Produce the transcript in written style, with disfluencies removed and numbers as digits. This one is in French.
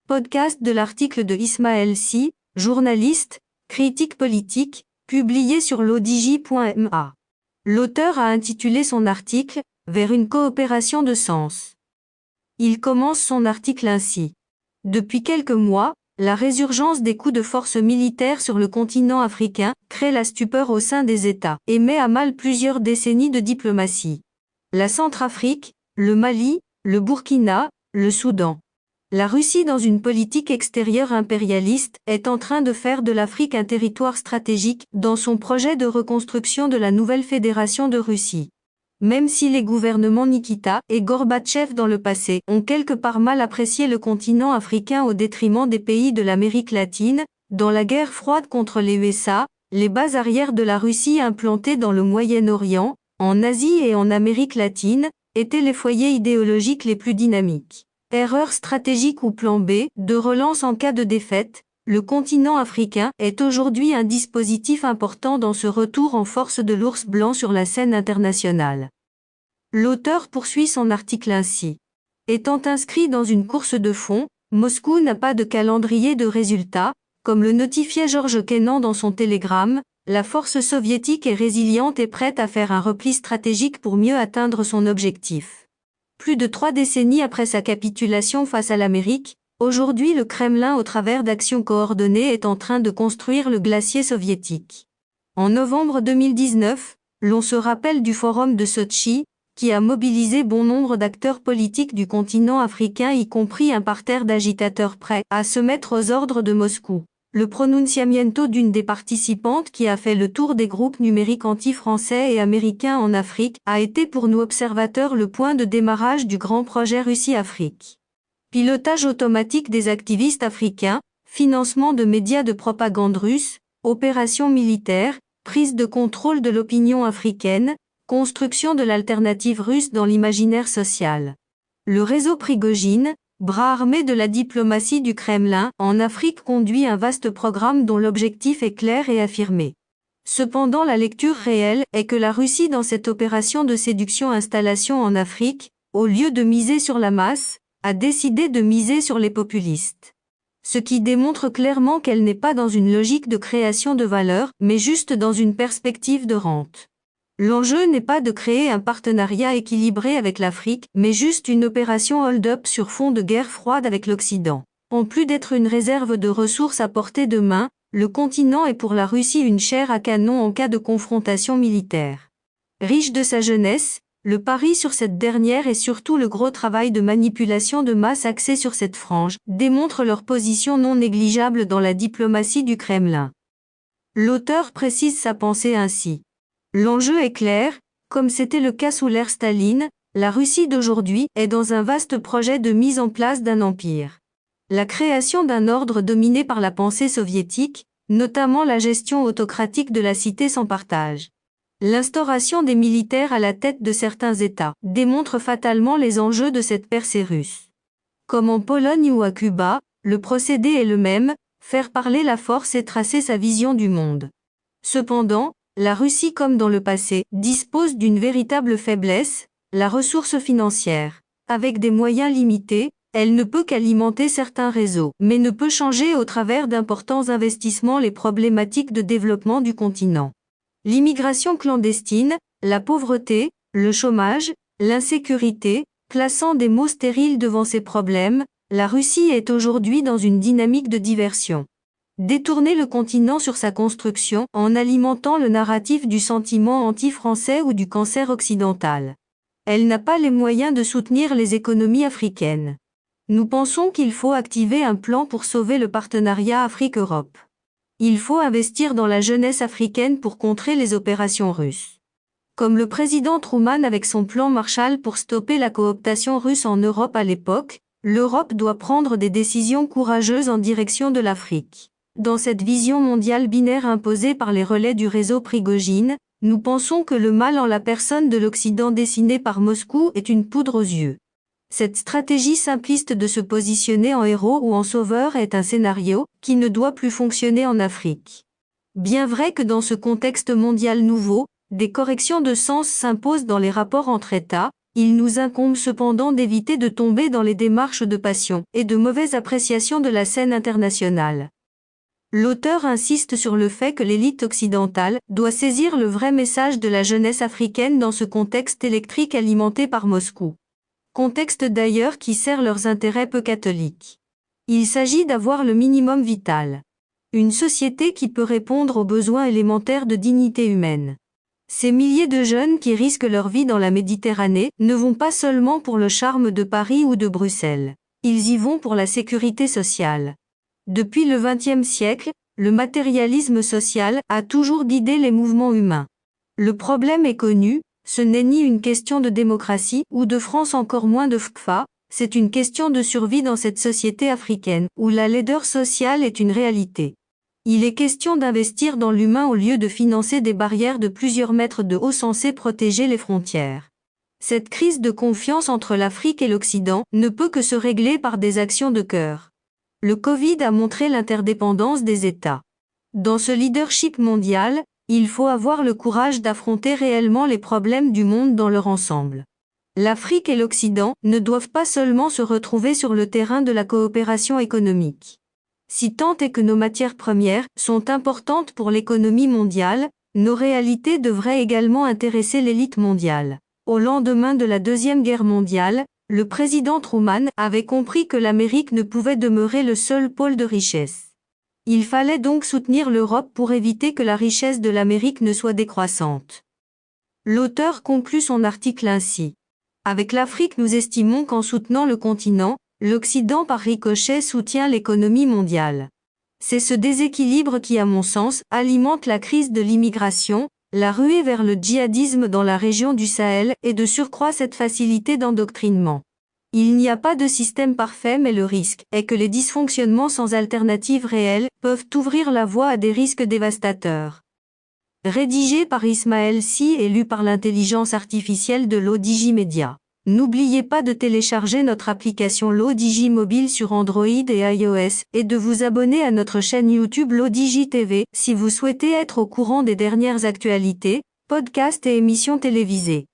Podcast de l'article de Ismaël Sy, journaliste, critique politique, publié sur l'odj.ma. L'auteur a intitulé son article « Vers une coopération de sens ». Il commence son article ainsi. Depuis quelques mois, la résurgence des coups de force militaires sur le continent africain crée la stupeur au sein des États et met à mal plusieurs décennies de diplomatie. La Centrafrique, le Mali, le Burkina, le Soudan. La Russie, dans une politique extérieure impérialiste, est en train de faire de l'Afrique un territoire stratégique dans son projet de reconstruction de la nouvelle Fédération de Russie. Même si les gouvernements Nikita et Gorbatchev dans le passé ont quelque part mal apprécié le continent africain au détriment des pays de l'Amérique latine, dans la guerre froide contre les USA, les bases arrières de la Russie implantées dans le Moyen-Orient, en Asie et en Amérique latine, étaient les foyers idéologiques les plus dynamiques. Erreur stratégique ou plan B, de relance en cas de défaite, le continent africain est aujourd'hui un dispositif important dans ce retour en force de l'ours blanc sur la scène internationale. L'auteur poursuit son article ainsi. Étant inscrit dans une course de fond, Moscou n'a pas de calendrier de résultats, comme le notifiait Georges Kennan dans son télégramme, la force soviétique est résiliente et prête à faire un repli stratégique pour mieux atteindre son objectif. Plus de 3 décennies après sa capitulation face à l'Amérique, aujourd'hui le Kremlin au travers d'actions coordonnées est en train de construire le glacier soviétique. En novembre 2019, l'on se rappelle du forum de Sotchi, qui a mobilisé bon nombre d'acteurs politiques du continent africain y compris un parterre d'agitateurs prêts à se mettre aux ordres de Moscou. Le pronunciamiento d'une des participantes qui a fait le tour des groupes numériques anti-français et américains en Afrique a été pour nous observateurs le point de démarrage du grand projet Russie-Afrique. Pilotage automatique des activistes africains, financement de médias de propagande russe, opérations militaires, prise de contrôle de l'opinion africaine, construction de l'alternative russe dans l'imaginaire social. Le réseau Prigojine, bras armé de la diplomatie du Kremlin, en Afrique conduit un vaste programme dont l'objectif est clair et affirmé. Cependant, la lecture réelle est que la Russie dans cette opération de séduction-installation en Afrique, au lieu de miser sur la masse, a décidé de miser sur les populistes. Ce qui démontre clairement qu'elle n'est pas dans une logique de création de valeur, mais juste dans une perspective de rente. L'enjeu n'est pas de créer un partenariat équilibré avec l'Afrique, mais juste une opération hold-up sur fond de guerre froide avec l'Occident. En plus d'être une réserve de ressources à portée de main, le continent est pour la Russie une chair à canon en cas de confrontation militaire. Riche de sa jeunesse, le pari sur cette dernière et surtout le gros travail de manipulation de masse axé sur cette frange, démontrent leur position non négligeable dans la diplomatie du Kremlin. L'auteur précise sa pensée ainsi. L'enjeu est clair, comme c'était le cas sous l'ère Staline, la Russie d'aujourd'hui est dans un vaste projet de mise en place d'un empire. La création d'un ordre dominé par la pensée soviétique, notamment la gestion autocratique de la cité sans partage. L'instauration des militaires à la tête de certains États démontre fatalement les enjeux de cette percée russe. Comme en Pologne ou à Cuba, le procédé est le même, faire parler la force et tracer sa vision du monde. Cependant, la Russie comme dans le passé, dispose d'une véritable faiblesse, la ressource financière. Avec des moyens limités, elle ne peut qu'alimenter certains réseaux, mais ne peut changer au travers d'importants investissements les problématiques de développement du continent. L'immigration clandestine, la pauvreté, le chômage, l'insécurité, plaçant des mots stériles devant ces problèmes, la Russie est aujourd'hui dans une dynamique de diversion. Détourner le continent sur sa construction en alimentant le narratif du sentiment anti-français ou du cancer occidental. Elle n'a pas les moyens de soutenir les économies africaines. Nous pensons qu'il faut activer un plan pour sauver le partenariat Afrique-Europe. Il faut investir dans la jeunesse africaine pour contrer les opérations russes. Comme le président Truman avec son plan Marshall pour stopper la cooptation russe en Europe à l'époque, l'Europe doit prendre des décisions courageuses en direction de l'Afrique. Dans cette vision mondiale binaire imposée par les relais du réseau Prigojine, nous pensons que le mal en la personne de l'Occident dessiné par Moscou est une poudre aux yeux. Cette stratégie simpliste de se positionner en héros ou en sauveur est un scénario qui ne doit plus fonctionner en Afrique. Bien vrai que dans ce contexte mondial nouveau, des corrections de sens s'imposent dans les rapports entre États, Il nous incombe cependant d'éviter de tomber dans les démarches de passion et de mauvaise appréciation de la scène internationale. L'auteur insiste sur le fait que l'élite occidentale doit saisir le vrai message de la jeunesse africaine dans ce contexte électrique alimenté par Moscou. Contexte d'ailleurs qui sert leurs intérêts peu catholiques. Il s'agit d'avoir le minimum vital. Une société qui peut répondre aux besoins élémentaires de dignité humaine. Ces milliers de jeunes qui risquent leur vie dans la Méditerranée ne vont pas seulement pour le charme de Paris ou de Bruxelles. Ils y vont pour la sécurité sociale. Depuis le XXe siècle, le matérialisme social a toujours guidé les mouvements humains. Le problème est connu, ce n'est ni une question de démocratie ou de France encore moins de FKFA, c'est une question de survie dans cette société africaine où la laideur sociale est une réalité. Il est question d'investir dans l'humain au lieu de financer des barrières de plusieurs mètres de haut censées protéger les frontières. Cette crise de confiance entre l'Afrique et l'Occident ne peut que se régler par des actions de cœur. Le Covid a montré l'interdépendance des États. Dans ce leadership mondial, il faut avoir le courage d'affronter réellement les problèmes du monde dans leur ensemble. L'Afrique et l'Occident ne doivent pas seulement se retrouver sur le terrain de la coopération économique. Si tant est que nos matières premières sont importantes pour l'économie mondiale, nos réalités devraient également intéresser l'élite mondiale. Au lendemain de la Deuxième Guerre mondiale, le président Truman avait compris que l'Amérique ne pouvait demeurer le seul pôle de richesse. Il fallait donc soutenir l'Europe pour éviter que la richesse de l'Amérique ne soit décroissante. L'auteur conclut son article ainsi. Avec l'Afrique, nous estimons qu'en soutenant le continent, l'Occident par ricochet soutient l'économie mondiale. C'est ce déséquilibre qui, à mon sens, alimente la crise de l'immigration, la ruée vers le djihadisme dans la région du Sahel et de surcroît cette facilité d'endoctrinement. Il n'y a pas de système parfait mais le risque est que les dysfonctionnements sans alternative réelle peuvent ouvrir la voie à des risques dévastateurs. Rédigé par Ismaël Sy et lu par l'intelligence artificielle de l'ODJ Media. N'oubliez pas de télécharger notre application l'ODJ mobile sur Android et iOS et de vous abonner à notre chaîne YouTube l'ODJ TV si vous souhaitez être au courant des dernières actualités, podcasts et émissions télévisées.